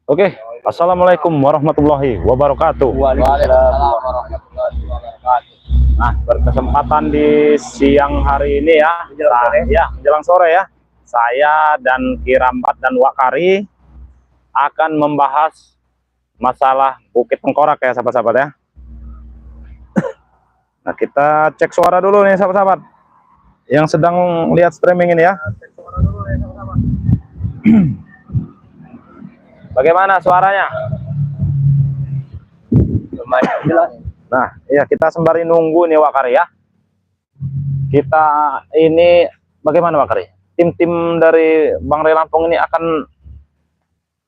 Oke, assalamualaikum warahmatullahi wabarakatuh. Waalaikumsalam warahmatullahi wabarakatuh. Nah, berkesempatan di siang hari ini ya, menjelang sore ya, saya dan Kirambat dan Wakari akan membahas masalah Bukit Tengkorak ya, sahabat-sahabat ya. Nah, kita cek suara dulu nih, sahabat-sahabat yang sedang lihat streaming ini ya. Bagaimana suaranya? Lumayan jelas. Nah, ya kita sembari nunggu nih Wakari ya. Kita ini bagaimana Wakari? Tim-tim dari Bang Ray Lampung ini akan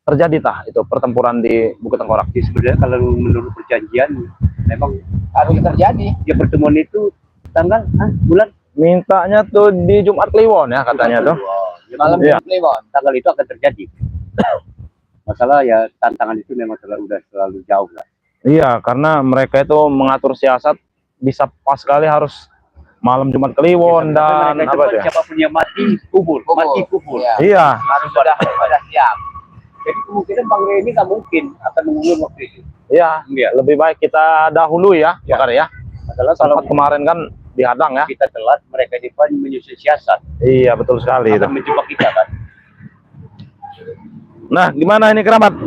terjadi tah itu pertempuran di Bukit Tengkorak. Sebenarnya kalau menurut perjanjian memang harus terjadi. Ya pertemuan itu tanggal bulan Mintanya tuh di Jumat Kliwon ya katanya tuh. Ya, malam Iya. Kliwon. Tanggal itu akan terjadi. Masalah ya tantangan itu memang udah selalu jauh lah. Iya, karena mereka itu mengatur siasat bisa pas sekali harus malam Jumat Kliwon dan apa ya? Siapapun yang mati kubur. Mati kubur. Ya. Iya. Harus sudah siap. Jadi kemungkinan Bang Rey ini nggak mungkin akan mengulur waktu itu. Iya, lebih baik kita dahulu ya, Wakari ya. Masalah Kalau kalau kemarin kan dihadang ya. kita telat, mereka di depan menyusun siasat. Iya, betul sekali itu. Akan menjebak kita kan. Nah, gimana ini Keramat?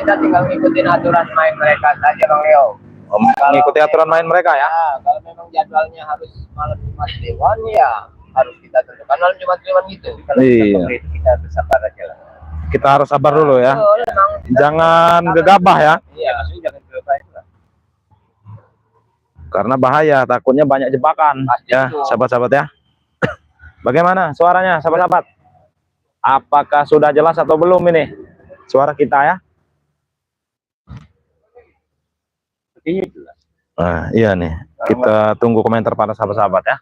Kita tinggal ngikutin aturan main mereka saja Bang Leo. Mengikuti aturan main mereka ya. Kalau memang jadwalnya harus malam Jumat Kliwon ya harus kita tentukan malam Jumat Kliwon gitu. Kalau Iya. kita bersabar aja lah. Kita harus sabar dulu ya. Betul, memang kita Jangan gegabah ya. Iya, maksudnya jangan gegabah itu lah. Karena bahaya, takutnya banyak jebakan Pasti ya, itu. sahabat-sahabat ya. Bagaimana suaranya, sahabat-sahabat? Apakah sudah jelas atau belum ini suara kita ya? Sepertinya jelas. Nah, iya nih, kita tunggu komentar para sahabat-sahabat ya.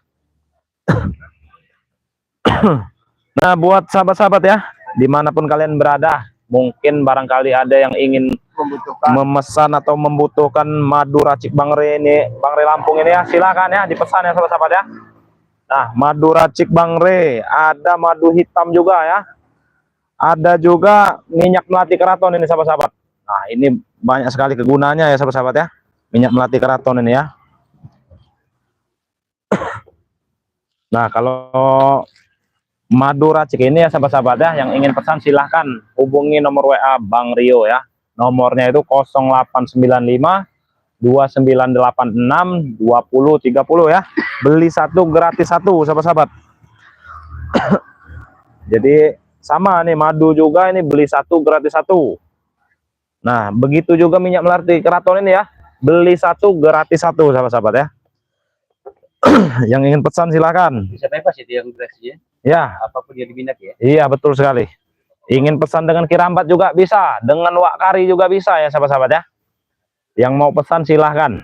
Nah, buat sahabat-sahabat ya, dimanapun kalian berada, mungkin barangkali ada yang ingin memesan atau membutuhkan madu racik Bang Ray ini, Bang Ray Lampung ini ya, silakan ya dipesan ya sahabat-sahabat ya. Nah, madu racik Bang Ray, ada madu hitam juga ya. Ada juga minyak melati keraton ini sahabat-sahabat. Nah, ini banyak sekali kegunaannya ya sahabat-sahabat ya. Minyak melati keraton ini ya. Nah, kalau madu racik ini ya sahabat-sahabat ya, yang ingin pesan silahkan hubungi nomor WA Bang Rio ya. Nomornya itu 0895 2986 2030 ya. Beli satu gratis satu sahabat-sahabat. Jadi sama nih madu juga ini beli satu gratis satu. Nah, begitu juga minyak melati keraton ini ya. Beli satu gratis satu sahabat-sahabat ya. Yang ingin pesan silakan. Bisa bebas itu yang gratisnya. Ya, Apapun yang diminati ya. iya betul sekali. Ingin pesan dengan Kirambat juga bisa, dengan Wakari juga bisa ya sahabat-sahabat ya. Yang mau pesan silahkan.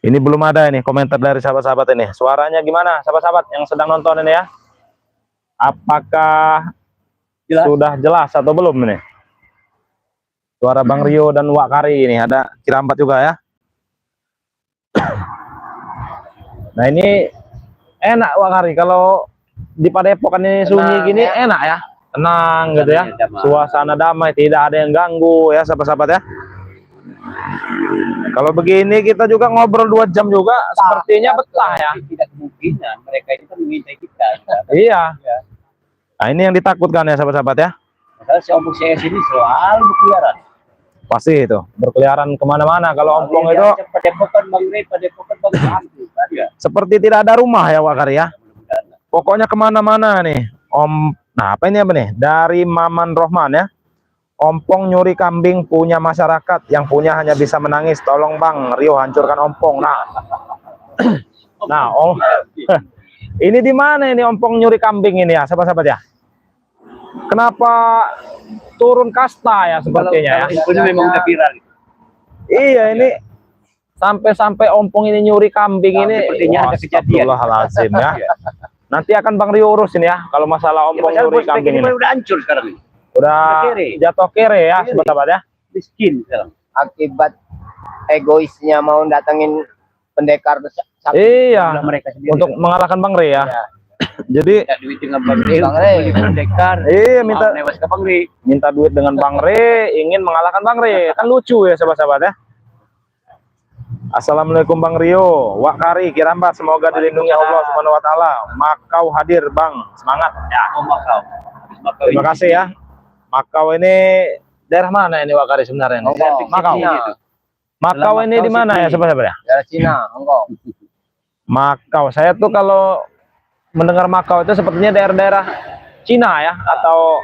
Ini belum ada ini komentar dari sahabat-sahabat ini. Suaranya gimana sahabat-sahabat yang sedang nonton ini ya? Apakah sudah jelas atau belum ini? Suara Bang Rio dan Wakari ini, ada Kirambat juga ya. Nah, ini enak Wakari kalau di Padepokan ini sunyi gini ya. Enak ya. Tenang gitu ya. Suasana damai, tidak ada yang ganggu ya sahabat-sahabat ya. Kalau begini kita juga ngobrol 2 jam juga sepertinya betah ya. Tidak kemungkinan mereka itu kan mengintai kita. Iya. Nah, ini yang ditakutkan ya sahabat-sahabat ya. Masalah si ompong CS ini selalu berkeliaran. Pasti itu berkeliaran kemana-mana. Kalau ompong itu Padepokan Bang Rey, Padepokan Bang Hantu. seperti tidak ada rumah ya Wakari ya. Pokoknya kemana-mana nih. Nah, apa ini apa nih? Dari Maman Rohman ya. Ompong nyuri kambing punya masyarakat, yang punya hanya bisa menangis. Tolong Bang Rio hancurkan ompong. Nah, ini di mana ini ompong nyuri kambing ini ya, sahabat-sahabat ya? Kenapa turun kasta ya sepertinya ya? Infonya memang udah viral. Iya, ini sampai-sampai ompong ini nyuri kambing ini. Sepertinya ada kejadian. Astagfirullahaladzim ya. Nanti akan Bang Rio urusin ya kalau masalah ompong nyuri kambing ini. Udah hancur sekarang ini. Udah jatuh kere ya sahabat-sahabat ya. Miskin sekarang. Akibat egoisnya mau datengin pendekar sakti. Iya, Mereka sendiri untuk mengalahkan Bang Rey ya. Ya. Jadi minta duit dengan Bang Rey, Bang Rey. beli pendekar. iya minta Newas ke Bang Rey. minta duit dengan Bang Rey, ingin mengalahkan Bang Rey. Kan lucu ya sahabat-sahabat ya. Assalamualaikum Bang Rio, Wak Kari Kirambat, semoga dilindungi Allah Subhanahu wa taala. Makau hadir Bang, semangat ya. Oh, Makau. Makau Terima kasih ya. Makau ini daerah mana ini Wak Kari sebenarnya? Ini? Makau. Makau ini di mana ya sahabat-sahabat ya? Dari Cina, Hongkong. Makau. Saya tuh kalau mendengar Makau itu sepertinya daerah-daerah Cina ya atau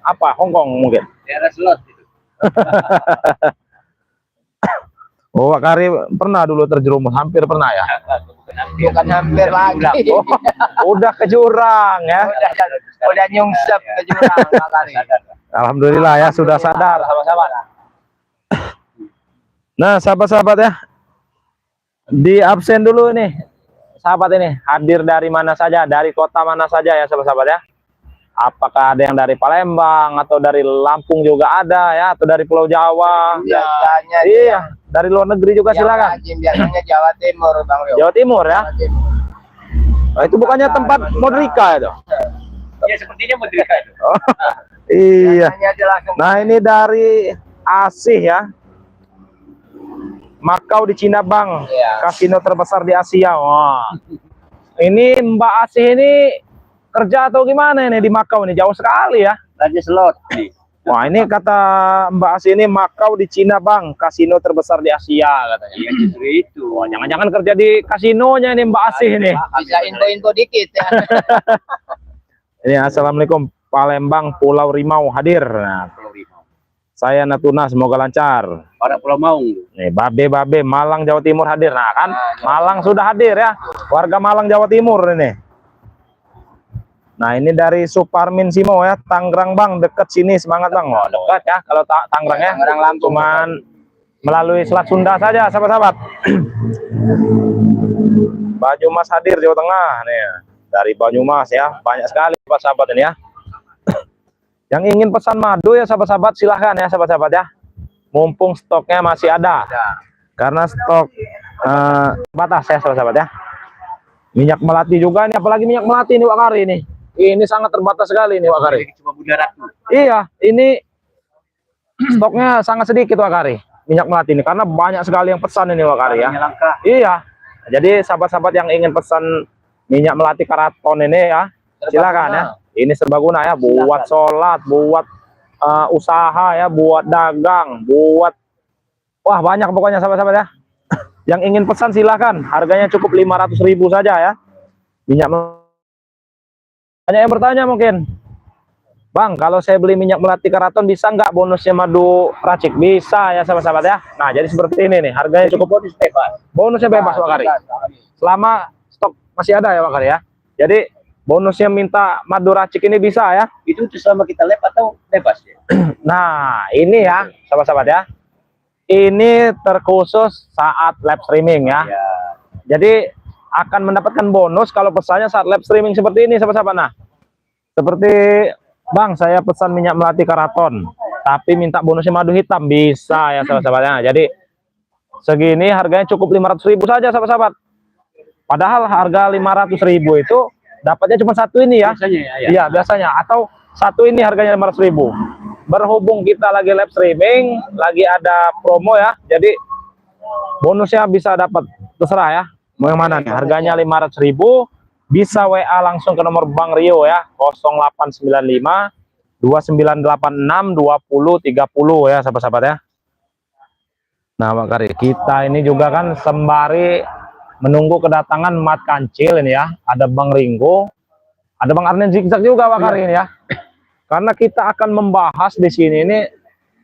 apa? Hongkong mungkin. Daerah slot itu. Oh, Wak Kari pernah dulu terjerumus, hampir pernah ya. Bukan hampir lagi. Oh, udah ke jurang ya. Udah nyungsep ke jurang, Pak Kari. Alhamdulillah ya sudah sadar sahabat-sahabat. Nah, sahabat-sahabat ya. Di absen dulu nih. Sahabat ini hadir dari mana saja, dari kota mana saja ya sahabat-sahabat ya. Apakah ada yang dari Palembang atau dari Lampung juga ada ya, atau dari Pulau Jawa? Biasanya Iya, dari luar negeri juga yang silakan. rajin biasanya Jawa Timur, Bang Rio. Jawa Timur ya. Jawa Timur. Nah, itu bukannya tempat Modrika itu? Ya sepertinya Modrika itu. Oh, iya. Biasanya dia langsung Nah, ini dari Asih ya. Makau di Cina Bang, Iya. kasino terbesar di Asia. Wah. Ini Mbak Asih ini kerja atau gimana ini di Makau ini? Jauh sekali ya. Raja slot nih. Wah, ini kata Mbak Asih ini Makau di Cina Bang, kasino terbesar di Asia katanya. Iya justru itu. Wah, jangan-jangan kerja di kasinonya ini Mbak Asih ini. bisa info-info dikit ya. Ini Assalamualaikum Palembang Pulau Rimau hadir. Nah, Pulau Rimau. saya Natuna semoga lancar. Para Pulau Maung. Nih, Babe Malang Jawa Timur hadir. Nah, kan Malang sudah hadir ya. Warga Malang Jawa Timur ini. Nah, ini dari Suparmin Simo ya, Tangerang Bang, deket sini, semangat Bang. Oh, dekat ya kalau Tangerang ya. Tangerang Lampung. Cuman melalui Selat Sunda saja, sahabat-sahabat. Banyumas hadir Jawa Tengah nih. Dari Banyumas ya, banyak sekali sahabat ini ya. Yang ingin pesan madu ya sahabat-sahabat silahkan ya sahabat-sahabat ya. Mumpung stoknya masih ada. Karena stok batas ya sahabat-sahabat ya. Minyak melati juga nih, apalagi minyak melati nih Wak Kari ini. Ini sangat terbatas sekali nih Wak Kari. Cuma Bunda Ratu. Iya, ini stoknya sangat sedikit Wak Kari. Minyak melati ini karena banyak sekali yang pesan ini Wak Kari ya. Barangnya langka. Iya. Jadi sahabat-sahabat yang ingin pesan minyak melati karaton ini ya, silakan ya. Ini serbaguna ya, buat sholat, buat usaha ya, buat dagang, buat wah banyak pokoknya sahabat-sahabat ya. Yang ingin pesan silakan, harganya cukup 500.000 saja ya. Minyak melati. Banyak yang bertanya mungkin, Bang, kalau saya beli minyak melati karaton bisa nggak bonusnya madu racik? Bisa ya sahabat-sahabat ya. Nah, jadi seperti ini nih, harganya cukup bonus bebas. Bonusnya bebas Wak Kari. Selama stok masih ada ya Wak Kari ya. Jadi bonusnya minta madu racik ini bisa ya. Itu selama kita lab atau bebas ya? Nah, ini ya sahabat-sahabat ya. Ini terkhusus saat live streaming ya. Ya. Jadi akan mendapatkan bonus kalau pesannya saat live streaming seperti ini sahabat-sahabat. Nah, seperti Bang, saya pesan minyak melati karaton, tapi minta bonusnya madu hitam, bisa ya sahabat-sahabatnya. Jadi segini harganya cukup 500.000 saja sahabat-sahabat. Padahal harga 500.000 itu dapatnya cuma satu ini ya. Biasanya ya. Iya, biasanya. Atau satu ini harganya 500.000. Berhubung kita lagi live streaming, lagi ada promo ya. Jadi bonusnya bisa dapat terserah ya. Mau yang mana nih? Harganya 500.000. Bisa WA langsung ke nomor Bang Rio ya. 0895 2986 2030 ya sahabat-sahabat ya. Nah, Wak Kari, kita ini juga kan sembari menunggu kedatangan Mat Kancil ini ya. Ada Bang Ringo, ada Bang Arnen Zigzag juga Wak Kari ini ya. Karena kita akan membahas di sini ini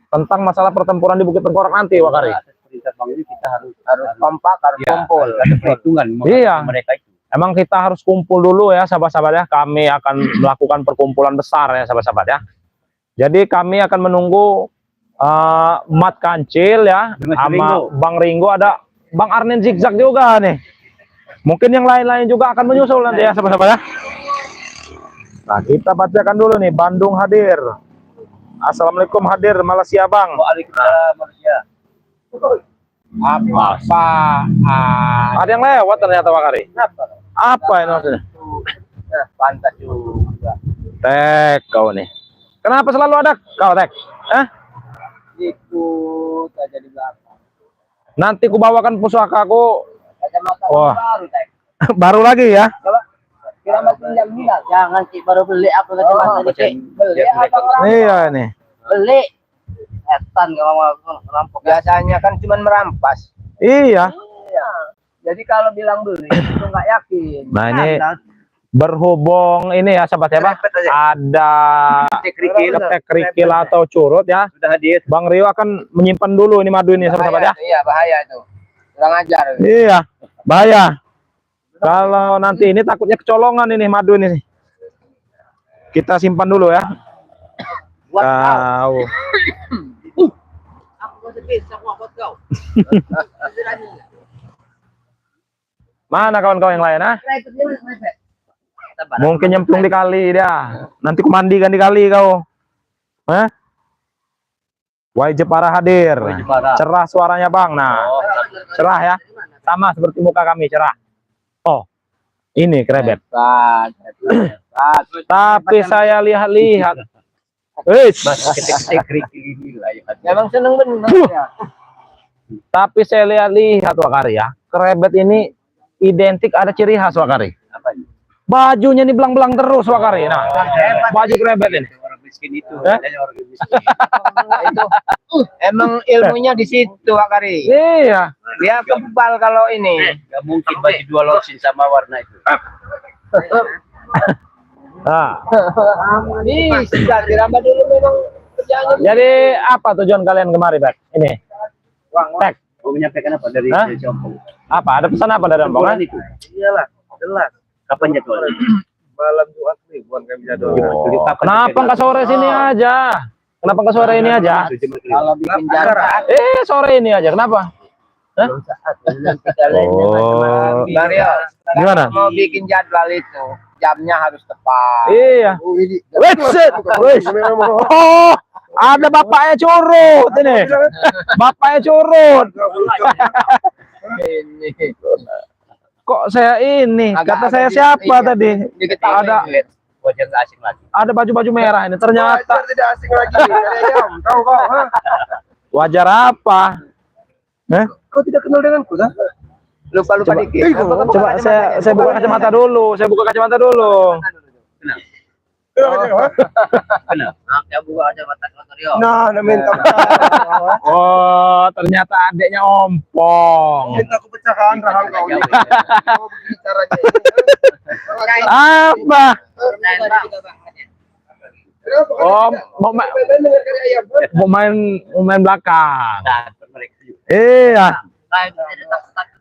tentang masalah pertempuran di Bukit Tengkorak nanti Wak Kari. Perintah Bang ini kita harus kompak, harus kumpul. Ada perhitungan Iya. mereka itu. Emang kita harus kumpul dulu ya sahabat-sahabat ya. Kami akan melakukan perkumpulan besar ya sahabat-sahabat ya. Jadi kami akan menunggu Mat Kancil ya, sama Bang Ringo, ada Bang Arnen Zigzag juga nih. Mungkin yang lain-lain juga akan menyusul nanti ya sahabat-sahabat ya. Nah, kita bacakan dulu nih. Bandung hadir. Assalamualaikum hadir Malaysia Bang. Waalaikumsalam Malaysia. Apa? Ada yang lewat ternyata Wakari. Kenapa? Apa ini maksudnya? Nah, pantas juga. Tek kau nih. Kenapa selalu ada kau Tek? Ikut aja di belakang. Nanti ku bawakan pusakaku. Kacamata Wah. baru, Tek. Baru lagi ya. Coba. Kira masih jam 9. Jangan sih baru beli apa kacamata dikit. Beli apa ngerampok? Iya nih. Beli. Etan kalau mau ngerampok. Biasanya kan cuma merampas. Iya. Iya. Jadi kalau bilang beli itu nggak yakin. Nah, ini berhubung ini ya sahabat ya, Pak. Ada ketek kerikil atau curut ya. Sudah hadir. Bang Rio akan menyimpan dulu ini madu ini sahabat ya. Iya, bahaya itu. Kurang ajar. Iya, bahaya. Kalau nanti ini takutnya kecolongan ini madu ini. Kita simpan dulu ya. Buat Kau. aku masih bisa buat kau. Mana kawan-kawan yang lain ah? Mungkin nyemplung di kali dia. Nanti ku mandikan di kali kau. Hah? Wajepara hadir. Wajepara. Cerah suaranya Bang. Nah, cerah ya. Sama seperti muka kami cerah. Oh, ini krebet. Tapi saya lihat-lihat. Ketek kerikil ini lah ya. Emang seneng bener ya. Tapi saya lihat-lihat Wakari ya. Krebet ini identik ada ciri khas Wakari. Apa ini? Bajunya nih belang-belang terus Wakari. Nah, baju krebet ini. Orang miskin itu. Eh? Adanya orang miskin. Itu emang ilmunya di situ, Akari. Iya. Dia kebal kalau ini. Gak mungkin baju dua lotsin sama warna itu. Nah, Bisa dirambah dulu memang kerjaannya. jadi apa tujuan kalian kemari, Bek? Ini. Tek. Mau menyampaikan apa dari Hah? Jompong? Apa? Ada pesan apa dari Bang? Itu. Iyalah, jelas. Kapan jadwal? Malam Jumat ribuan kami jadwal. Kenapa nggak sore sini aja? Kenapa nggak sore ini aja? Kalau bikin jadwal, Sore ini aja. Kenapa? Hah? kita Oh. Bang Rio, Gimana? mau bikin jadwal itu jamnya harus tepat. Iya. Wes. Oh, ada bapaknya curut ini. Bapaknya curut. Ini. Kok saya ini? Kata saya siapa tadi? Ada Wajah nggak asing lagi. ada baju-baju merah ini. Ternyata tidak asing lagi. Tahu kau, ha? wajar apa? Kau tidak kenal denganku, kan? Lupa-lupa dikit. Coba saya buka kacamata dulu. Saya buka kacamata dulu. Kenapa? Ya buka aja mata Rio. Nah, minta Oh, ternyata adiknya ompong. aku pecahkan rahang kau. Kau begini caranya. Apa? Oh, mau main belakang. Nah, mereka juga. Iya.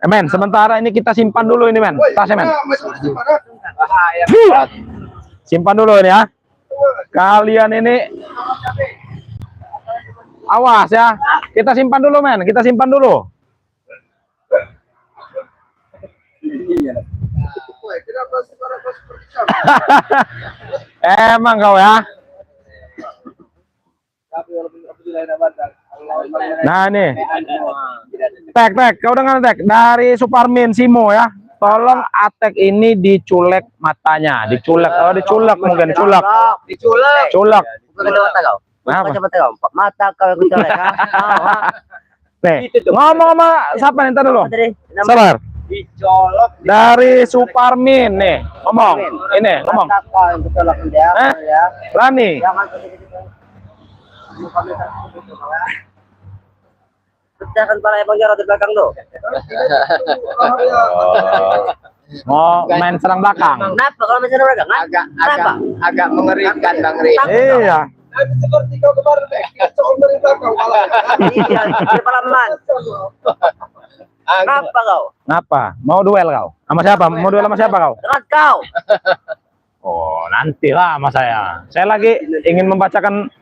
Men, sementara ini kita simpan dulu ini, men. Tasnya, men. Simpan dulu ini ya. Kalian ini awas ya. Kita simpan dulu, men. Kita simpan dulu. Emang kau ya. Nah nih, Tek, kau dengar Tek dari Suparmin Simo ya. Tolong Atek ini diculek matanya, diculek, mungkin culek. Diculek. Bukan kacamata kau. Kenapa? Kacamata kau. Mata kau yang diculek, ha? Nih, ngomong sama siapa nih ntar dulu? Sabar. Dicolok. Dari Suparmin nih, ngomong. Ini, ngomong. Mata kau yang dicolok dia, ya. Berani. Jangan pecahkan kepala Bang Jarod di belakang tuh. Mau main serang belakang. Kenapa kalau misalnya belakang? Agak mengerikan Bang Ri. Iya. Seperti kau kemarin, soal dari belakang malah. Iya, kepala man. Kenapa kau? Ngapa? Mau duel kau? Sama siapa? Mau duel sama siapa kau? Dengan kau. Oh, nantilah sama saya. Saya lagi ingin membacakan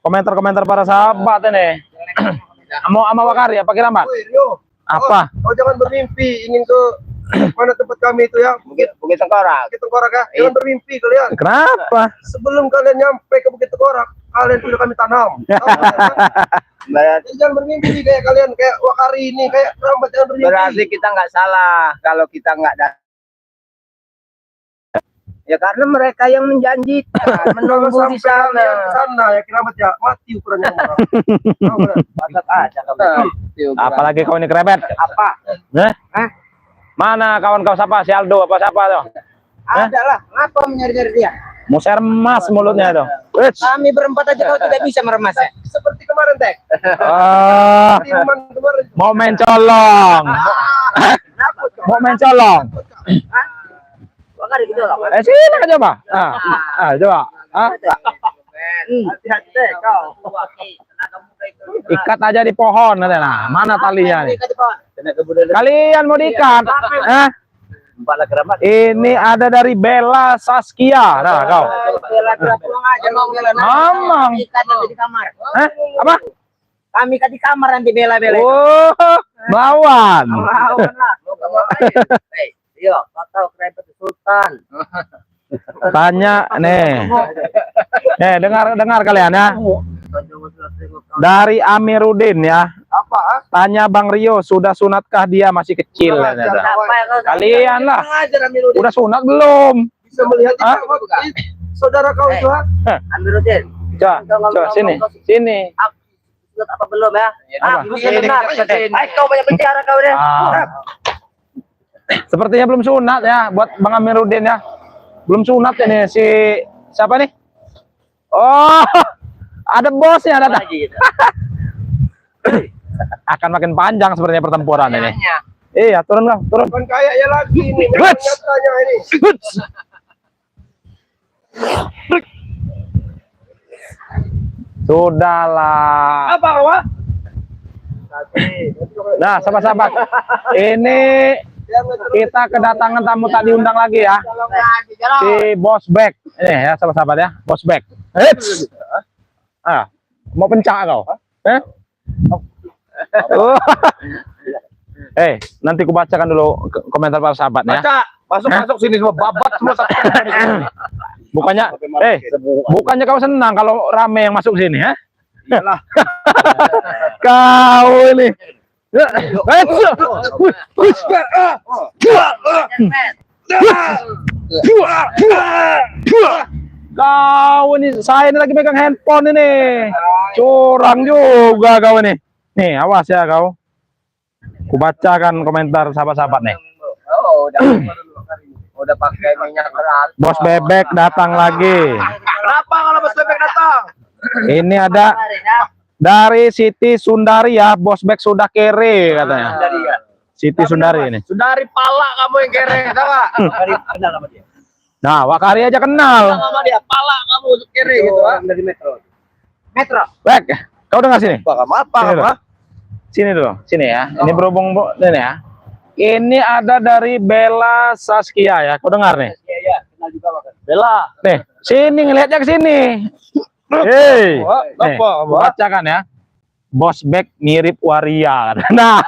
komentar-komentar para sahabat ini. Mau sama Wakari apa Kiramat? Woi, Rio. Apa? Kau jangan bermimpi ingin ke mana tempat kami itu ya? Bukit Tengkorak. Bukit Tengkorak ya? Jangan bermimpi kalian. Kenapa? Sebelum kalian nyampe ke Bukit Tengkorak, kalian sudah kami tanam. Tahu kan? Jadi jangan bermimpi kayak kalian, kayak Wakari ini, kayak Rambat jangan bermimpi. Berarti kita nggak salah kalau kita nggak datang. Ya karena mereka yang menjanjikan menunggu di sana. Sana ya Keramat ya, mati ukurannya orang. Tahu kan? Batak aja kamu. Apalagi kau ini kerebet. Apa? Hah? Mana kawan kau siapa? Si Aldo apa siapa tuh? Ada lah. Ngapa menyari-nyari dia? Mau remas mulutnya tuh. Wits. Kami berempat aja kau tidak bisa meremasnya. Seperti kemarin Tek. Ah, Di rumah kemarin. mau main colong. Mau main colong. Wakari gitu lah. Sini kan coba. Coba. Hati-hati deh kau. Ikat aja di pohon nah. Mana talinya nih? Kalian mau diikat? Ini ada dari Bella Saskia. Nah, kau. Pulang aja mau bela. Ngomong. Kita nanti di kamar. Apa? Kami kan di kamar nanti bela-bela. Oh, melawan. Lawan lah. Mau kamu apain? Yo, kau tahu kerempet Sultan. Tanya nih. Dengar kalian ya. Dari Amiruddin ya. Apa? Tanya Bang Rio, sudah sunatkah dia masih kecil? Kalian lah. Udah sunat belum? Bisa melihat saudara kau itu, ha? Amiruddin. Coba sini. Sunat apa belum ya? Apa? Dengar. Kau banyak bicara kau deh. Sepertinya belum sunat ya buat Bang Amiruddin ya. Belum sunat ini si siapa nih? Oh, ada bosnya datang. Akan makin panjang sepertinya pertempuran ini. Iya, turun lah, turun. Bukan kayaknya lagi ini. Nyatanya ini. Sudahlah. Apa kau? Nah, sahabat-sahabat, ini kita kedatangan tamu tak diundang lagi ya. Si Bos Bek. Ini ya, sahabat-sahabat ya, Bos Bek. Mau pencak kau? Nanti ku bacakan dulu komentar para sahabat ya. Masuk sini semua, babat semua. Bukannya kau senang kalau rame yang masuk sini ya? Iyalah. Kau ini. Kau ini, saya ini lagi megang handphone ini. Curang juga kau ini. Nih, awas ya kau. Ku bacakan komentar sahabat-sahabat nih. Oh, udah pakai minyak keras. Bos Bebek datang lagi. Kenapa kalau Bos Bebek datang? Ini ada dari Siti Sundari ya, Bos Bek sudah kere katanya. Siti Sundari ini. Sundari pala kamu yang kere, tahu enggak? Kenal sama dia. Nah, Wakari aja kenal. Sama dia, pala kamu kere gitu, ha? Dari Metro. Metro. Bek, kau dengar sini? Apa? Sini dulu, sini ya. Ini berhubung ini ya. Ini ada dari Bella Saskia ya. Kau dengar nih? Iya, kenal juga Pak. Bella, nih, sini ngelihatnya ke sini. Hei, nih, bacakan ya. Bos Bek mirip waria. Nah,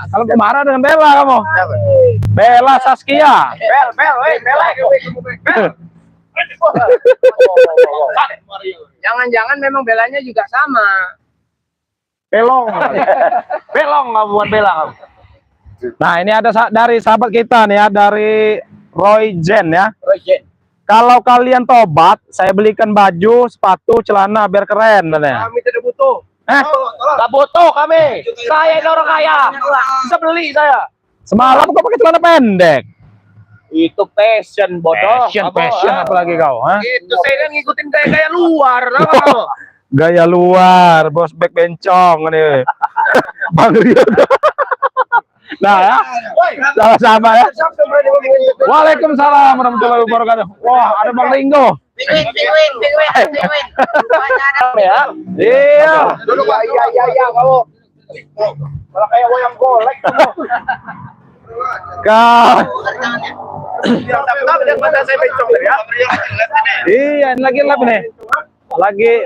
kalau marah dengan Bella kamu. Bella Saskia. Jangan-jangan memang belanya juga sama. Belong nggak buat Bella kamu. Nah, ini ada dari sahabat kita nih ya, dari Roy Jen ya. Kalau kalian tobat, saya belikan baju, sepatu, celana biar keren katanya. Kami tidak butuh. Nggak butuh kami. Saya ini orang kaya. Bisa beli saya. Semalam kau pakai celana pendek. Itu passion bodoh. Passion apalagi kau, ha? Itu saya kan ngikutin gaya-gaya luar, tahu kamu? Gaya luar, Bos Bek bencong nih. Bang Rio. Nah ya, sama-sama ya. Waalaikumsalam warahmatullahi wabarakatuh. Wah, ada Bang Ringo. Penguin. Ya. Iya. Iya, kamu. Malah kayak wayang golek kamu. Kau. Tapi mata saya bencong ya. Iya, ini lagi lap nih. Lagi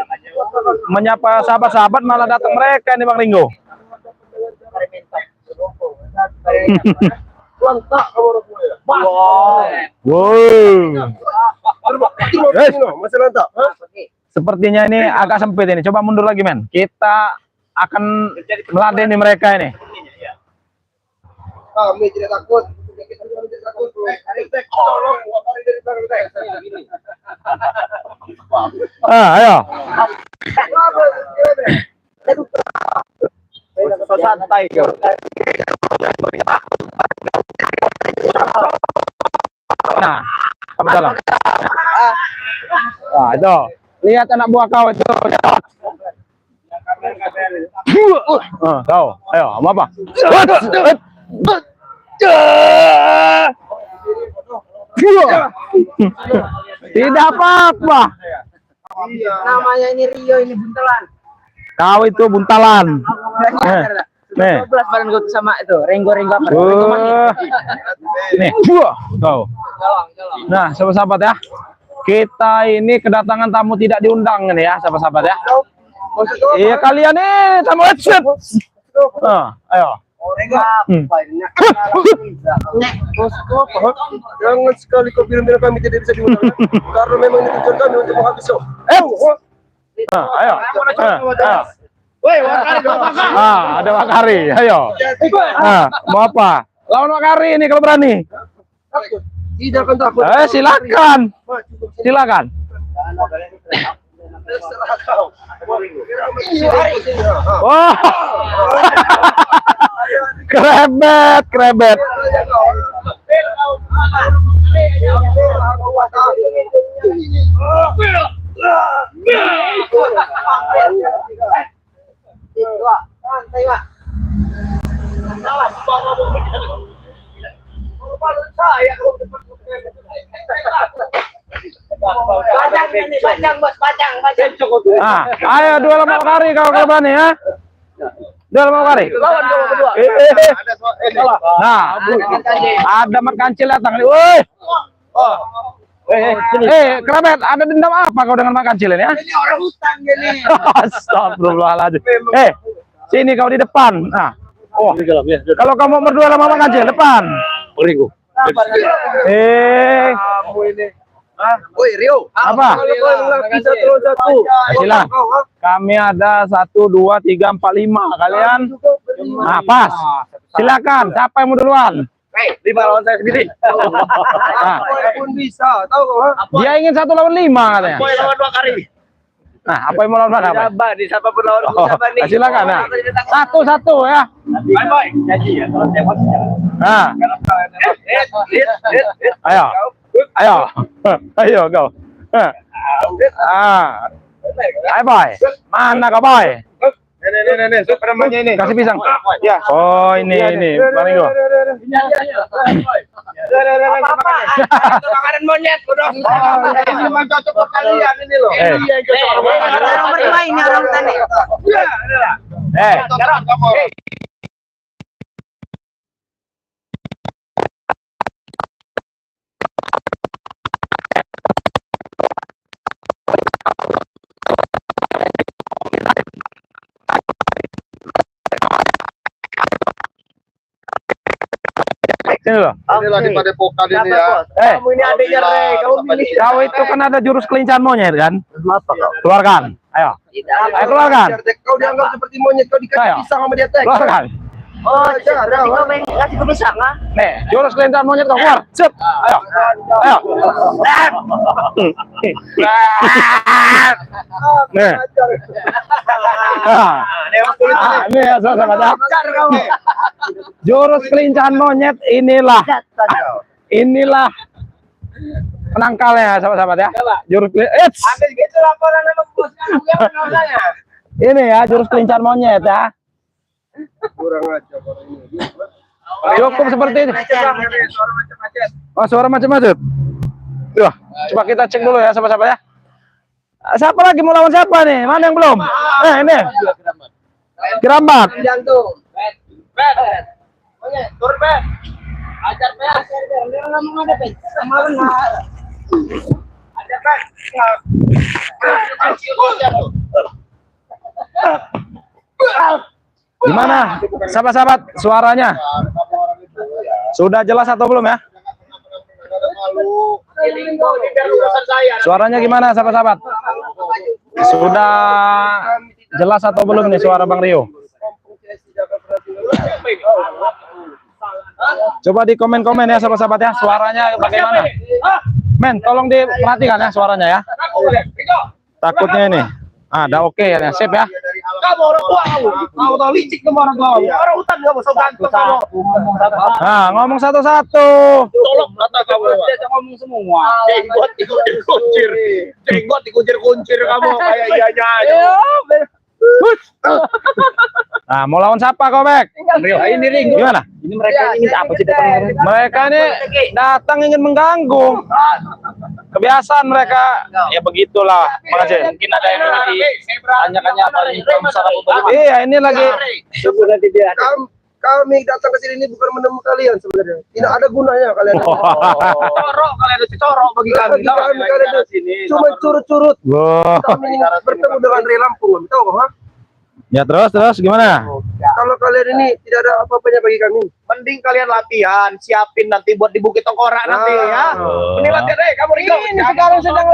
menyapa sahabat-sahabat malah datang mereka nih Bang Ringo. Lantak kamu. Wow. Masih lantak. Sepertinya ini agak sempit ini. Coba mundur lagi, men. Kita akan meladeni mereka ini. Kami tidak takut. Kita tidak takut. Tolong Wakari dari belakang. Ayo. Santai kau. Nah, kamu dalam. Nah, itu. Lihat anak buah kau itu. Kau. Ayo, mau apa? Tidak apa-apa. Namanya ini Rio, ini buntelan. Kau itu buntalan. Nih. 12 badan gue sama itu, Renggo-renggo apa? Nih, kau. Nah, sahabat-sahabat ya. Kita ini kedatangan tamu tidak diundang ini ya, sahabat-sahabat ya. Iya kalian nih tamu headset. Ayo. Jangan sekali kau bilang kami tidak bisa diundang. Karena memang ini tujuan kami untuk menghabis. Ayo. Woi, Wakari kau makan. Ada Wakari. Ayo. Mau apa? Lawan Wakari ini kalau berani. Tidak akan takut. Silakan. Silakan. Wah. Krebet. Ayo dua lama kari kau kalau berani ya. Dua lama kari. Nah, ada makancil datang nih. Woi. Kerabat, ada dendam apa kau dengan makancil ini ya? Ini orang hutan gini. Astagfirullahaladzim. Sini kau di depan. Nah. Oh. Kalau kamu berdua lama makancil depan. Beriku. Woi Rio, apa? Satu. Silah. Kami ada 1, 2, 3, 4, 5. Kalian? Nah, pas. Silakan. Siapa yang mau duluan? 5 lawan saya sendiri. Nah, Pun bisa, tahu kau? dia ingin 1 lawan 5 katanya. Boy lawan Wakari. Nah, apa yang mau lawan apa? Sabar, di siapa pun lawan sabar nih. Silakan. Nah. Satu ya. Bye boy. Janji ya kalau tembak. Nah. Ayo. Ayo kau. Ayo boy. Mana kau boy? Nih, namanya ini. Kasih pisang. Ya. Oh, ini paling gua. Makanan monyet udah. Ini memang cocok buat kalian ini loh. Orang berdua ini orang hutan nih. Sini loh. Inilah di Padepokan ini ya. Kamu ini adiknya Rey, kamu pilih. Kau itu kan ada jurus kelincahan monyet kan? Keluarkan. Ayo. Ayo keluarkan. Kau dianggap seperti monyet, kau dikasih pisang sama dia tek. Keluarkan. Oh, berarti kau pengen kasih ke pisang ah? Nih, jurus kelincahan monyet kau keluar. Cep. Ayo. Nih. Ini ya sahabat. Jurus kelincahan monyet inilah penangkalnya sahabat-sahabat ya. Jurus Ambil gitu laporan sama bosnya. ini ya jurus kelincahan monyet ya. Kurang aja orang ini. Cukup seperti ini. Oh, suara macam-macam. Wah, coba kita cek dulu ya sahabat-sahabat ya. Siapa lagi mau lawan siapa nih? Mana yang belum? Ini. Gerambat. Jantung. Monyet, turun Bet. Ajar Bet. Dia ngomong ada pet. Sama benar. Ajar Bet. Gimana? Sahabat-sahabat, suaranya sudah jelas atau belum ya? Suaranya gimana sahabat-sahabat? Sudah jelas atau belum nih suara Bang Rio? Coba di komen-komen ya sahabat-sahabat ya, suaranya bagaimana? Men, tolong diperhatikan ya suaranya ya. Takutnya ini. Ada oke ya, sip ya. Kamu orang tua kamu tahu licik kamu orang tua. Orang hutan kamu so ganteng kamu. Nah, ngomong satu-satu. Tolong kata kamu. Dia ngomong semua. Jenggot dikuncir-kuncir kamu kayak ianya aja. Nah, mau lawan siapa Kobek? Ini Ring. Gimana? Ini mereka ingin apa sih datang? Mereka ini datang ingin mengganggu. Kebiasaan mereka. Ya begitulah, Bang Aceh. Mungkin ada yang tanyakannya apa ini masalah Iya, ini lagi Tunggu nanti dia. Kami datang ke sini ini bukan menemukan kalian sebenarnya. Tidak ada gunanya kalian. Corok kalian itu corok bagi kami. Bagi kami kalian itu cuma curut-curut. Wah. Kami ingin bertemu dengan Ray Lampung, kamu tahu kok? Ya terus gimana? Kalau kalian ini tidak ada apa-apanya bagi kami. Mending kalian latihan, siapin nanti buat di Bukit Tengkorak nanti ya. Ini latihan deh, kamu Ringo. Ini sekarang sedang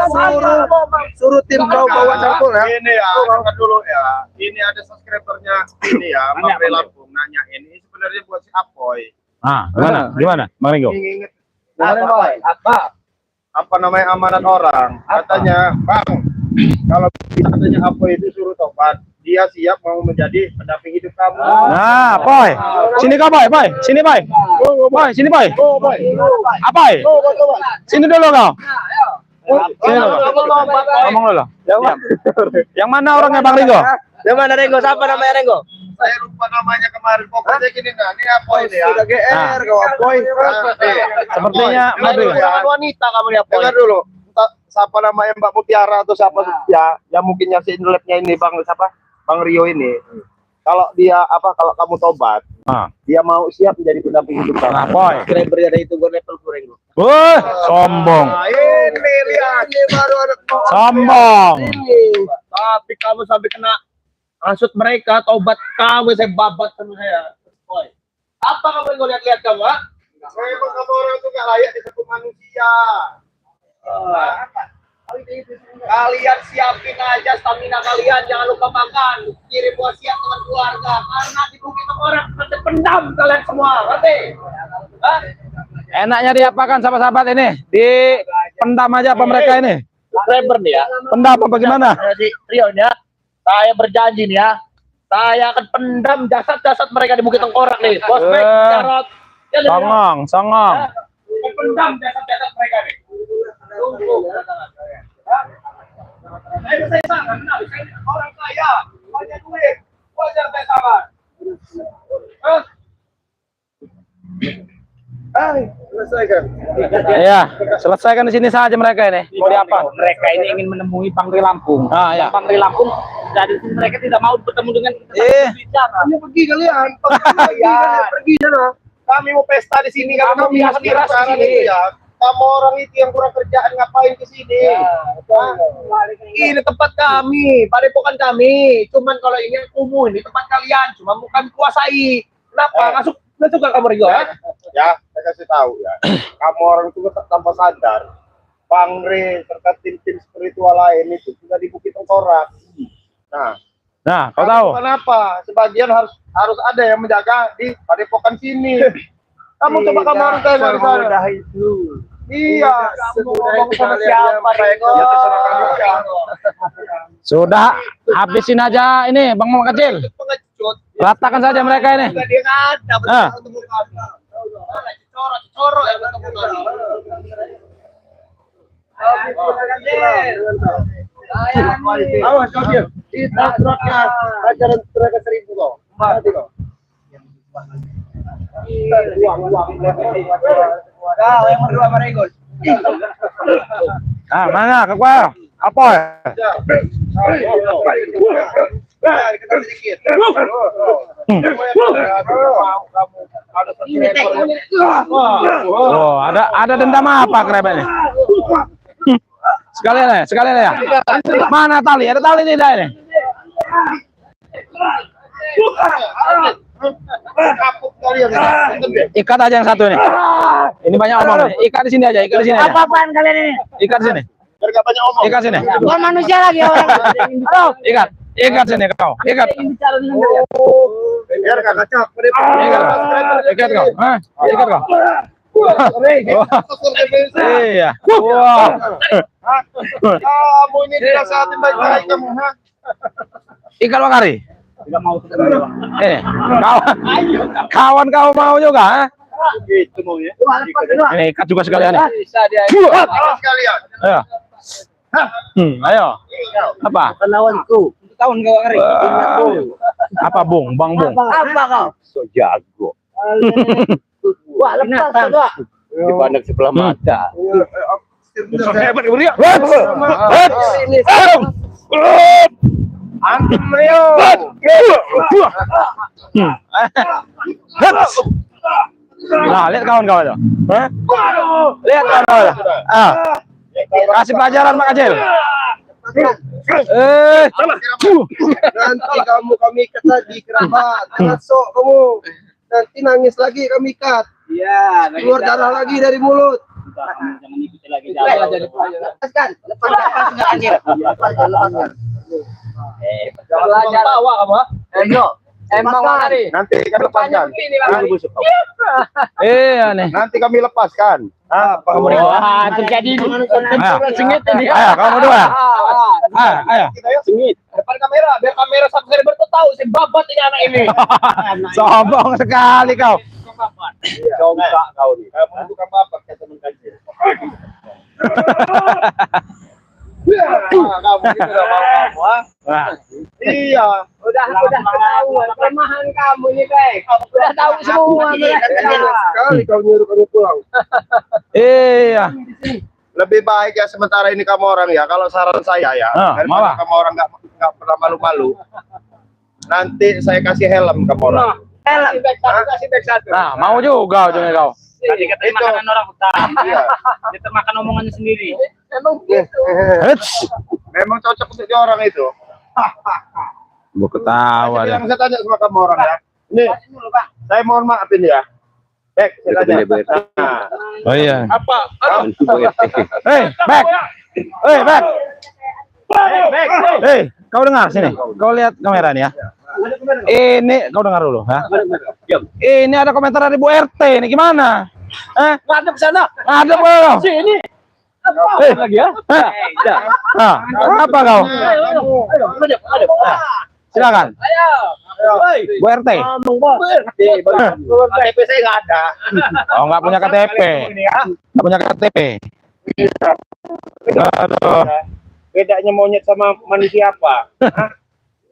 Suruh tim bawa cangkul ya. Ini ya, dengar dulu ya. Ini ada subscribernya ini ya, Bang Ray Lampung nanya ini sebenarnya buat si Apoy. Ah, gimana? Bang Ringo? Ingat Apa? apa namanya amanat orang? Katanya, Bang, kalau katanya Apoy itu suruh tobat, dia siap mau menjadi pendamping hidup kamu. Nah, Boy. Sini kau, Boy. Sini, Boy. Boy, sini, Boy. Apa? Sini dulu kau. Sini dulu. Ngomong dulu. Yang mana orangnya Bang Ringo? Yang mana Ringo? Siapa namanya Ringo? Saya lupa namanya kemarin. Pokoknya gini nah, ini Apoy nih ya. Sudah GR kau Apoy. Sepertinya Bang Ringo. Wanita kamu lihat Dengar dulu. Entah siapa namanya Mbak Mutiara atau siapa ya, yang mungkin nyaksiin labnya ini Bang Rio ini. Kalau dia kalau kamu tobat, dia mau siap menjadi pendamping hidup kamu. Nah, Boy. subscriber dari itu gue level kurang. Wih, sombong. Nah, ini lihat. Ini baru anak Sombong. Tapi kamu sampai kena maksud mereka tobat kamu saya babat sama saya. Boy. Apa kamu yang lihat-lihat kamu? Ha? Saya emang kamu orang itu gak layak disebut manusia. Kalian siapin aja stamina kalian, jangan lupa makan, kirim wasiat dengan keluarga karena di Bukit Tengkorak pendam kalian semua, ngerti? Hah? Enaknya diapakan sahabat-sahabat ini? Dipendam aja apa mereka ini? Subscriber nih ya. Pendam apa gimana? Jadi Rio nih ya, saya berjanji nih ya, saya akan pendam jasad-jasad mereka di Bukit Tengkorak nih. Prospek, Jarot, ya, Songong. pendam jasad-jasad mereka nih. Tunggu. Saya sangat kenal, saya orang kaya, banyak duit, wajar saya sangat. selesaikan. Iya, selesaikan di sini saja mereka ini. Mau diapa? Mereka ini ingin menemui Bang Ray Lampung. Ah, ya. Bang Ray Lampung dari sini mereka tidak mau bertemu dengan kita. Bicara. Ini pergi kalian. Pergi sana. Kami mau pesta di sini, kamu biasa biasa di sini. ya. Kamu orang itu yang kurang kerjaan ngapain ke sini? Ini tempat kami, padepokan kami. Cuman kalau ini kumuh, ini tempat kalian. Cuma bukan kuasai. Kenapa? Nggak suka kamu Ringo ya? Ya, saya kasih tahu ya. Kamu orang itu tanpa sadar, Bang Ray serta tim-tim spiritual lain itu sudah di Bukit Tengkorak. Nah, kau tahu? Kenapa? Sebagian harus ada yang menjaga di padepokan sini. Kamu coba kamu harus tengok di sana. Itu. Iya, Kamu ngomong sama siapa Ringo? Ya, terserah kamu ya. Sudah, habisin aja ini Bang Mama Kecil. Pengecut. Ratakan saja mereka ini. Juga dia nggak ada. Ah. Ketemu kami. Coro yang ketemu kami. Awas kau diam. Kita suratnya ajaran mereka 1000 kok. Mati kok. Yang berdua sama Ringo. Ah, mana? Kau apa? Kita sedikit. Oh, ada dendam apa kerebelnya? Sekalian ya. Mana tali? Ada tali tidak ini? Kapuk kalian. Ikat aja yang satu ini. Ini banyak omong nih. Ikat di sini aja, ikat di sini aja. Apa-apaan kalian ini? Ikat di sini. Biar gak banyak omong. Ikat sini. Bukan manusia lagi orang. Halo, ikat. Ikat sini kau. Ikat. Biar gak kacak. Ikat kau. Hah? Ikat kau. Iya. Wah. Kamu ini dinasehatin baik-baik kamu, ha? Ikat Wakari. Ini. Kawan kau mau juga, ha? Gitu mau ya. Ini ikat juga sekalian. Bisa dia. Sekalian. Ayo. Ayo. Apa? Lawanku. Tahun kau hari. Apa Bung? Bang Bung. Apa kau? So jago. Wah, lepas kau. Dipandang sebelah mata. Hebat Rio. Antum Rio. Nah, lihat kawan-kawan tuh. Hah? Lihat kawan-kawan. Ah. Kasih pelajaran Mak Acil. Nanti kami ikat lagi kerabat. Jangan sok kamu. Nanti nangis lagi kami ikat. Iya, Keluar darah lagi dari mulut. jangan ikuti lagi lepaskan enggak anjir. Lepaskan. Belajar bawa kamu. Ayo. Emang hari. Nanti kami lepaskan. Nih. Nanti kami lepaskan. Kamu dua. Wah, terjadi sengit ini. Ayo, kamu dua. Ayo. Sengit. Depan kamera, biar kamera subscriber tuh tahu si babat ini anak ini. Sombong sekali kau. Congkak kau nih. Kamu bukan bapak, kata teman kaji. Kamu gitu dah mau kamu, ha? Wah. Iya. Udah ketahuan kelemahan kamu ini, baik. Udah tahu semua Sekali kau nyuruh kami pulang. Iya. Lebih baik ya sementara ini kamu orang ya. Kalau saran saya ya, daripada malah. kamu orang nggak pernah malu-malu. Nanti saya kasih helm kamu orang. Kasih back satu. Nah, mau juga ujungnya kau. Tadi katanya Itu. makanan orang hutan. Iya. Dia termakan omongannya sendiri. Emang gitu. Hits. Memang cocok untuk dia orang itu. Gua ketawa Jadi dah. yang saya tanya sama kamu orang ya. Ini, saya mohon maaf ini ya. Bek, saya tanya. Nah, Oh iya. Apa? Back. Back. Kau dengar sini. Kau lihat kamera nih ya. Ini kau dengar dulu, ha? Ini ada komentar dari Bu RT. Ini gimana? Ngadep sana. Ada kau? Sini. Lagi ya? Apa kau? Ngadep. Silakan. Ayo. Bu RT. KTP saya nggak ada. Oh, nggak punya KTP. Nggak punya KTP. Aduh. Bedanya monyet sama manusia apa?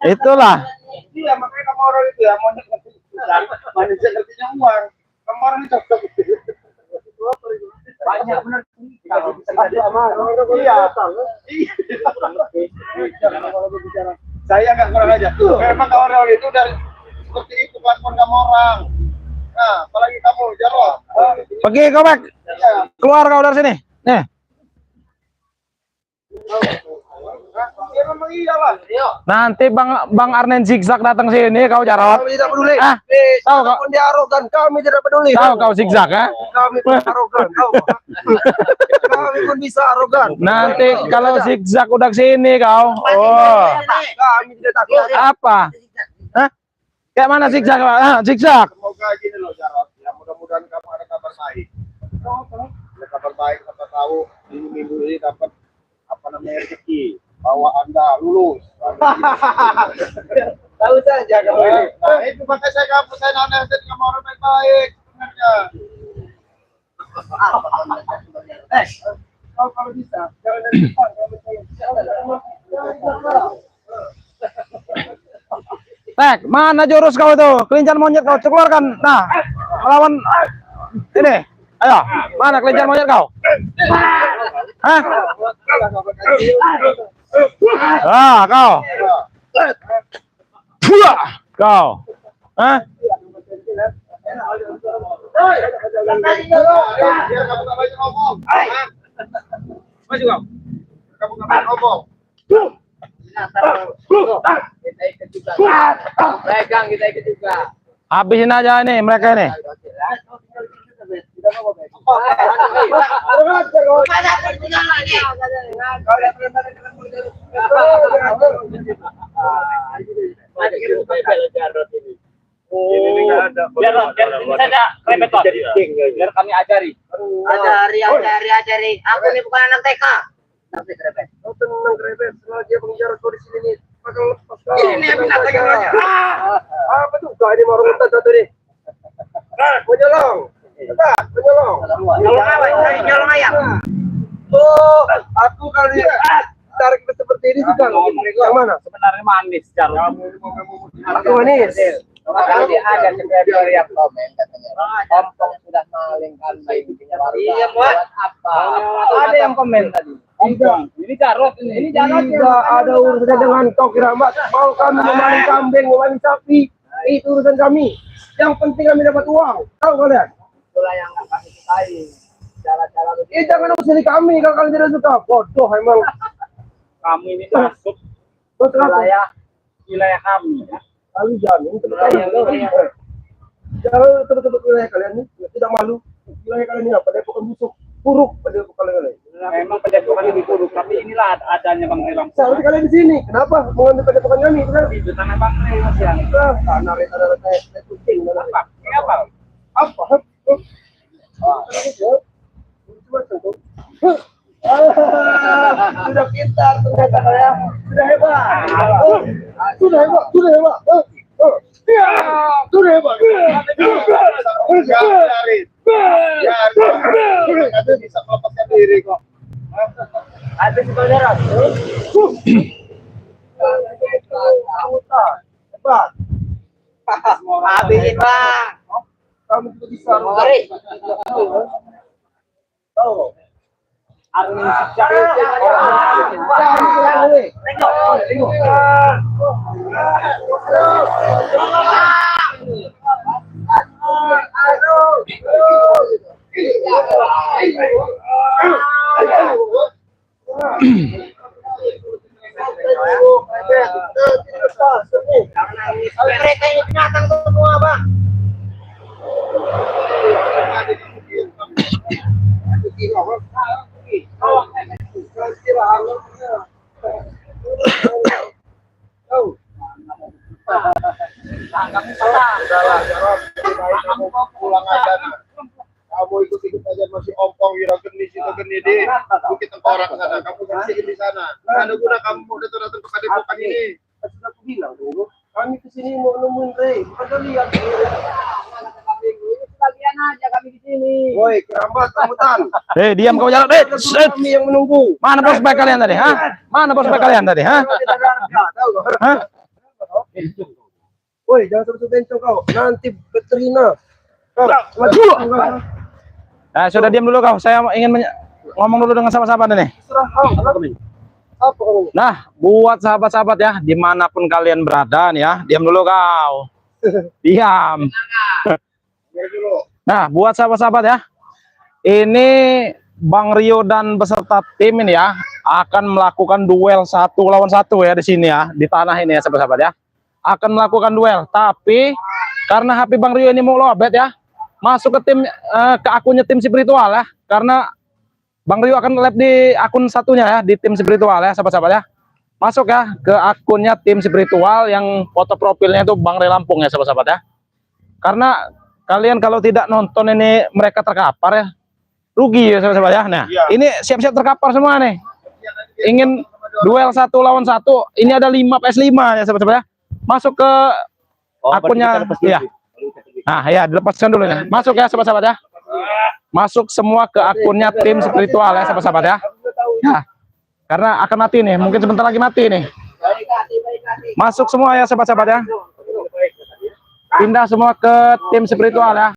Itulah. Iya, makanya kamu orang itu ya, monyet ngerti uang, manusia ngertinya uang. Kamu orang itu cocok. Banyak benar. Iya. Saya nggak kurang aja. Memang orang itu dari seperti itu kelakuan kamu orang. Nah, apalagi kamu Jarot. Pergi kau, Bek. Keluar kau dari sini. Nih. Ya memang iya lah. Nanti Bang Arnen zigzag datang sini, kau Jarot. Kami tidak peduli. Tahu kau? Walaupun dia arogan, kami tidak peduli. Tahu kau zigzag, ya? Kami pun arogan. Tahu. Kami pun bisa arogan. Nanti kalau zigzag udah sini kau. Oh. Kami tidak takut. Apa? Hah? Kayak mana zigzag? Zigzag. Semoga gini loh Jarot. Ya mudah-mudahan kamu ada kabar baik. Ada kabar baik, siapa tahu minggu ini dapat apa namanya rezeki. Bahwa Anda lulus. Tahu saja kamu ini. Nah, itu makanya saya nasihat kamu orang baik-baik sebenarnya. Kalau bisa, jangan dari depan. Tek, mana jurus kau itu? Kelincahan monyet kau keluarkan. Nah, melawan ini. Ayo, mana kelincahan monyet kau? Hah? Kau. Kau. Hah? Biar kamu gak banyak ngomong. Maju kau. Kamu gak banyak ngomong. Kita ikut juga. Pegang kita ikut juga. Habisin aja ini mereka ini. Biar kami ajari. Ajari. Aku ini bukan anak TK. Tapi krebet. Kau tenang krebet, setelah dia penjara kau di sini nih. Bakal lepas kau. Ini binatang yang lainnya. Apa tuh? Kau ini mau runtah satu nih. Menyolong. Menyolong. Nyolong ayam. Oh, aku kali tarik seperti ini juga. Yang mana? Sebenarnya manis, Jar. Aku manis. Kali ada sekedar yang komen katanya. Ompong sudah maling kambing. Iya, buat apa? Ada yang komen tadi. Ompong. Ini Jarot ini. Tidak ada urusan dengan kau kiramat. Mau kami memaling kambing, memaling sapi, itu urusan kami. Yang penting kami dapat uang. Tahu kalian? Itulah yang nggak kami sukai. Cara-cara begitu. Jangan usir kami kalau kalian tidak suka. Bodoh emang. Kamu ini masuk Betul wilayah kami. Ya. kali jamin jangan terus wilayah kalian ini tidak malu. Wilayah kalian ini apa? Padepokan busuk, buruk padepokan kalian. Memang padepokan lebih buruk, tapi inilah adanya Bang Rey Lampung. Seharusnya kalian di sini. Kenapa mengambil padepokan kami? Itu tanah Bang Rey, Mas ya. Tanah ada kayak kucing. Apa? Ini apa? Apa? Sudah pintar ternyata ya. Sudah hebat. Sudah hebat. Sudah hebat. Sudah hebat. Ada bisa melepaskan diri kok. Ada saudara. Hebat. Habisin Bang. Kamu juga bisa. Mari. Oh. Angin mereka ini binatang semua, Bang. Kamu pulang aja. Kamu ikut-ikut aja masih ompong wira geni situ geni di Bukit Tengkorak sana. Kamu saksiin di sana. Nggak ada guna kamu mau datang ke padepokan ini. Sudah aku bilang dulu, kami kesini mau nemuin Rey. Bukan lihat. Bagian aja kami di sini. Woi, kerabat rambutan. Diam kau jalan. Kami yang menunggu. Mana prospek kalian tadi, ha? Mana prospek kalian tadi, ha? Tidak ada harga, tahu kau? Hah? Woi, jangan sampai bencong kau. Nanti veterina. Kau, maju. Nah, sudah diam dulu kau. Saya ingin ngomong dulu dengan sahabat-sahabat nih. Serah kau. Apa kamu? Nah, buat sahabat-sahabat ya, dimanapun kalian berada nih ya, diam dulu kau. Diam. Nah, buat sahabat-sahabat ya, ini Bang Rio dan beserta tim ini ya akan melakukan duel 1 lawan 1 ya di sini ya, di tanah ini ya sahabat-sahabat ya. Akan melakukan duel, tapi karena HP Bang Rio ini mau lobet ya, masuk ke tim ke akunnya tim spiritual ya, karena Bang Rio akan live di akun satunya ya, di tim spiritual ya sahabat-sahabat ya. Masuk ya ke akunnya tim spiritual yang foto profilnya itu Bang Rey Lampung ya sahabat-sahabat ya. Karena kalian kalau tidak nonton ini mereka terkapar ya, rugi ya sahabat-sahabat ya. Nah, ini siap-siap terkapar semua nih. Ingin duel 1 lawan 1, ini ada 5 PS5 ya sahabat-sahabat ya. Masuk ke akunnya ya. Nah, ya dilepaskan dulu nih. Masuk ya sahabat-sahabat ya. Masuk semua ke akunnya tim spiritual ya sahabat-sahabat ya. Ya. Karena akan mati nih, mungkin sebentar lagi mati nih. Masuk semua ya sahabat-sahabat ya. Pindah semua ke tim spiritual ya.